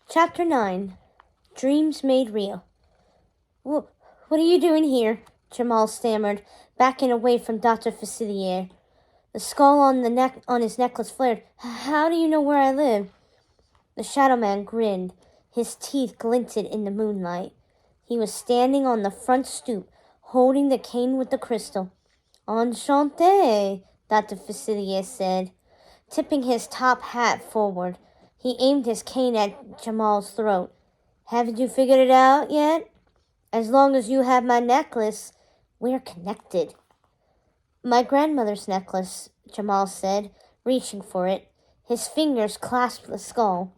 Chapter 9. Dreams Made Real. What are you doing here? Jamal stammered, backing away from Dr. Facilier. The skull on his necklace flared. How do you know where I live? The Shadow Man grinned. His teeth glinted in the moonlight. He was standing on the front stoop, holding the cane with the crystal. Enchanté, Dr. Facilier said, tipping his top hat forward. He aimed his cane at Jamal's throat. Haven't you figured it out yet? As long as you have my necklace, we're connected. My grandmother's necklace, Jamal said, reaching for it. His fingers clasped the skull.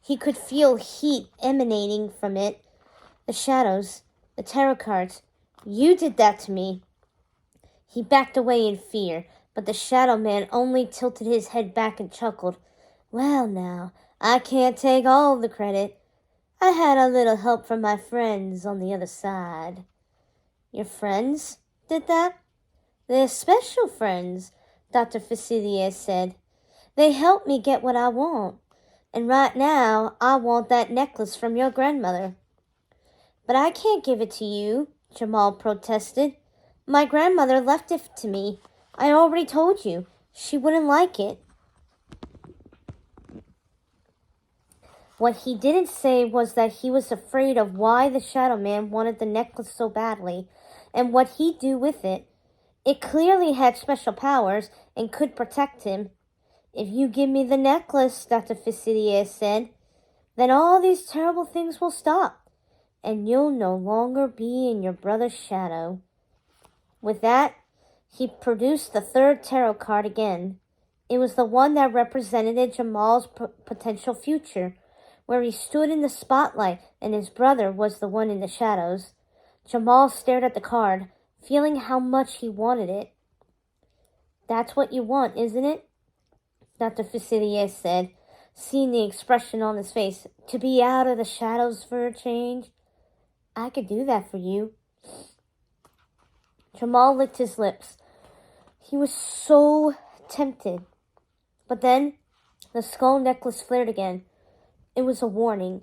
He could feel heat emanating from it. The shadows, the tarot cards. You did that to me. He backed away in fear, but the Shadow Man only tilted his head back and chuckled. Well now, I can't take all the credit. I had a little help from my friends on the other side. Your friends did that? They're special friends, Dr. Facilier said. They help me get what I want. And right now, I want that necklace from your grandmother. But I can't give it to you, Jamal protested. My grandmother left it to me. I already told you. She wouldn't like it. What he didn't say was that he was afraid of why the Shadow Man wanted the necklace so badly, and what he'd do with it. It clearly had special powers and could protect him. If you give me the necklace, Dr. Facilier said, then all these terrible things will stop, and you'll no longer be in your brother's shadow. With that, he produced the third tarot card again. It was the one that represented Jamal's potential future, where he stood in the spotlight and his brother was the one in the shadows. Jamal stared at the card, feeling how much he wanted it. That's what you want, isn't it? Dr. Facilier said, seeing the expression on his face. To be out of the shadows for a change? I could do that for you. Jamal licked his lips. He was so tempted. But then, the skull necklace flared again. It was a warning.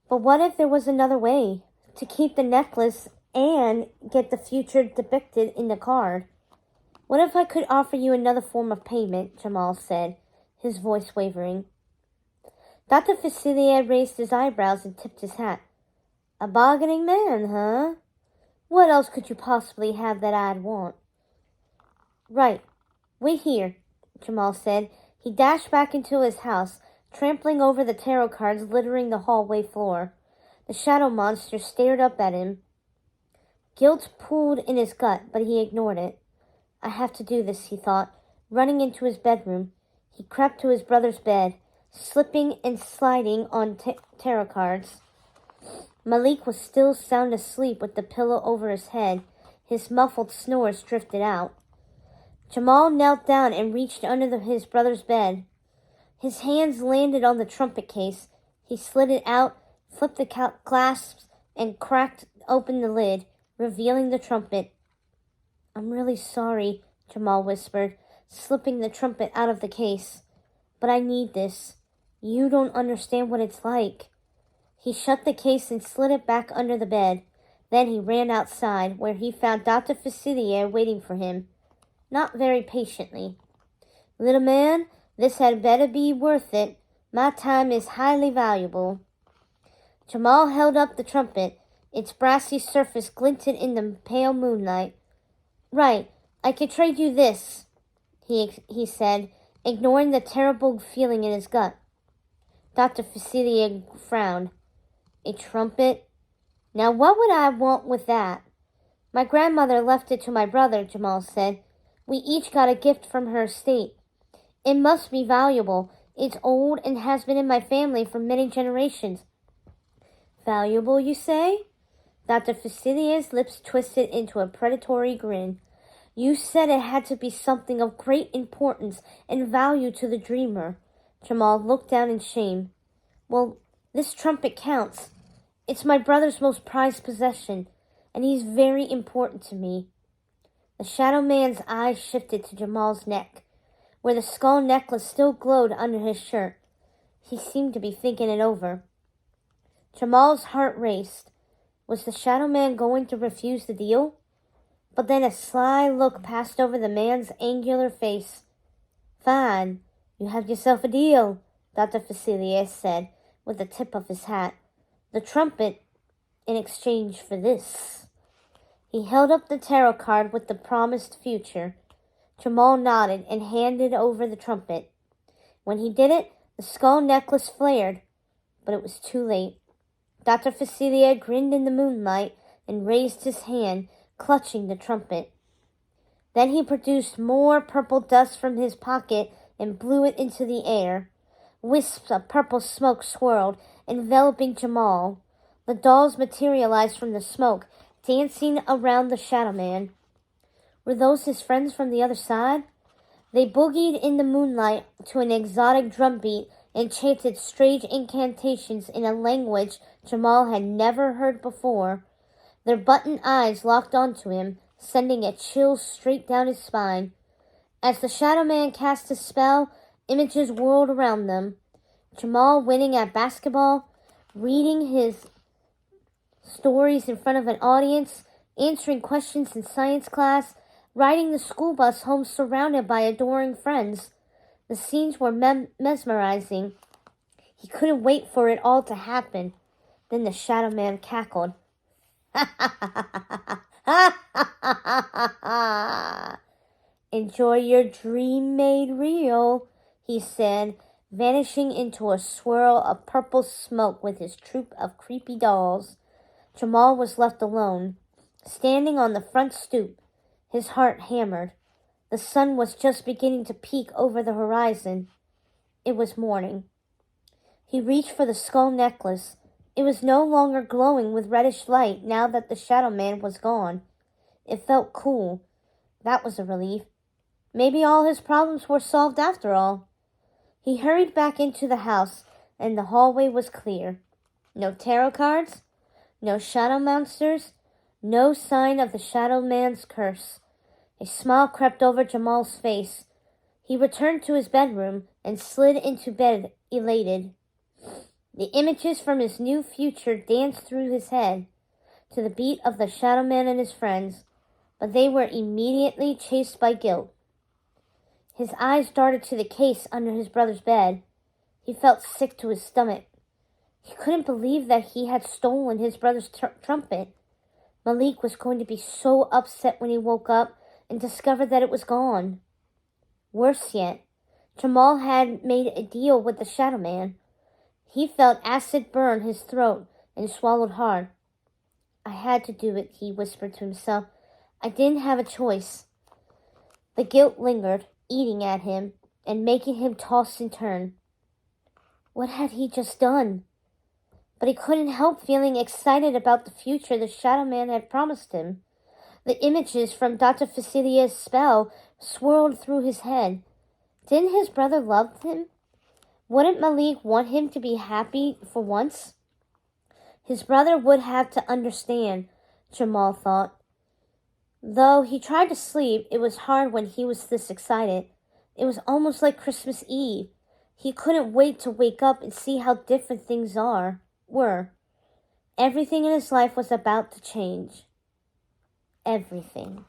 But what if there was another way? To keep the necklace and get the future depicted in the card? What if I could offer you another form of payment? Jamal said, his voice wavering. Dr. Facilier raised his eyebrows and tipped his hat. A bargaining man, huh? What else could you possibly have that I'd want? Right. Wait here, Jamal said. He dashed back into his house, trampling over the tarot cards littering the hallway floor. The shadow monster stared up at him. Guilt pooled in his gut, but he ignored it. I have to do this, he thought, running into his bedroom. He crept to his brother's bed, slipping and sliding on tarot cards. Malik was still sound asleep with the pillow over his head. His muffled snores drifted out. Jamal knelt down and reached under his brother's bed. His hands landed on the trumpet case. He slid it out, flipped the clasps, and cracked open the lid, revealing the trumpet. I'm really sorry, Jamal whispered, slipping the trumpet out of the case. But I need this. You don't understand what it's like. He shut the case and slid it back under the bed. Then he ran outside, where he found Dr. Facilier waiting for him, not very patiently. Little man, this had better be worth it. My time is highly valuable. Jamal held up the trumpet. Its brassy surface glinted in the pale moonlight. Right, I could trade you this, he said, ignoring the terrible feeling in his gut. Dr. Facilier frowned. A trumpet? Now what would I want with that? My grandmother left it to my brother, Jamal said. We each got a gift from her estate. It must be valuable. It's old and has been in my family for many generations. Valuable, you say? Dr. Facilier's lips twisted into a predatory grin. You said it had to be something of great importance and value to the dreamer. Jamal looked down in shame. Well, this trumpet counts. It's my brother's most prized possession, and he's very important to me. The Shadow Man's eyes shifted to Jamal's neck, where the skull necklace still glowed under his shirt. He seemed to be thinking it over. Jamal's heart raced. Was the Shadow Man going to refuse the deal? But then a sly look passed over the man's angular face. Fine, you have yourself a deal, Dr. Facilier said with the tip of his hat. The trumpet in exchange for this. He held up the tarot card with the promised future. Jamal nodded and handed over the trumpet. When he did it, the skull necklace flared, but it was too late. Dr. Facilier grinned in the moonlight and raised his hand, clutching the trumpet. Then he produced more purple dust from his pocket and blew it into the air. Wisps of purple smoke swirled, enveloping Jamal. The dolls materialized from the smoke, dancing around the Shadow Man. Were those his friends from the other side? They boogied in the moonlight to an exotic drumbeat and chanted strange incantations in a language Jamal had never heard before. Their button eyes locked onto him, sending a chill straight down his spine. As the Shadow Man cast his spell, images whirled around them. Jamal winning at basketball, reading his stories in front of an audience, answering questions in science class, riding the school bus home surrounded by adoring friends. The scenes were mesmerizing. He couldn't wait for it all to happen. Then the Shadow Man cackled. Enjoy your dream made real, he said, vanishing into a swirl of purple smoke with his troupe of creepy dolls. Jamal was left alone, standing on the front stoop, his heart hammered. The sun was just beginning to peek over the horizon. It was morning. He reached for the skull necklace. It was no longer glowing with reddish light now that the Shadow Man was gone. It felt cool. That was a relief. Maybe all his problems were solved after all. He hurried back into the house, and the hallway was clear. No tarot cards, no shadow monsters, no sign of the Shadow Man's curse. A smile crept over Jamal's face. He returned to his bedroom and slid into bed, elated. The images from his new future danced through his head to the beat of the Shadow Man and his friends, but they were immediately chased by guilt. His eyes darted to the case under his brother's bed. He felt sick to his stomach. He couldn't believe that he had stolen his brother's trumpet. Malik was going to be so upset when he woke up and discovered that it was gone. Worse yet, Jamal had made a deal with the Shadow Man. He felt acid burn his throat and swallowed hard. I had to do it, he whispered to himself. I didn't have a choice. The guilt lingered, eating at him and making him toss and turn. What had he just done? But he couldn't help feeling excited about the future the Shadow Man had promised him. The images from Dr. Facilier's spell swirled through his head. Didn't his brother love him? Wouldn't Malik want him to be happy for once? His brother would have to understand, Jamal thought. Though he tried to sleep, it was hard when he was this excited. It was almost like Christmas Eve. He couldn't wait to wake up and see how different things were. Everything in his life was about to change. Everything.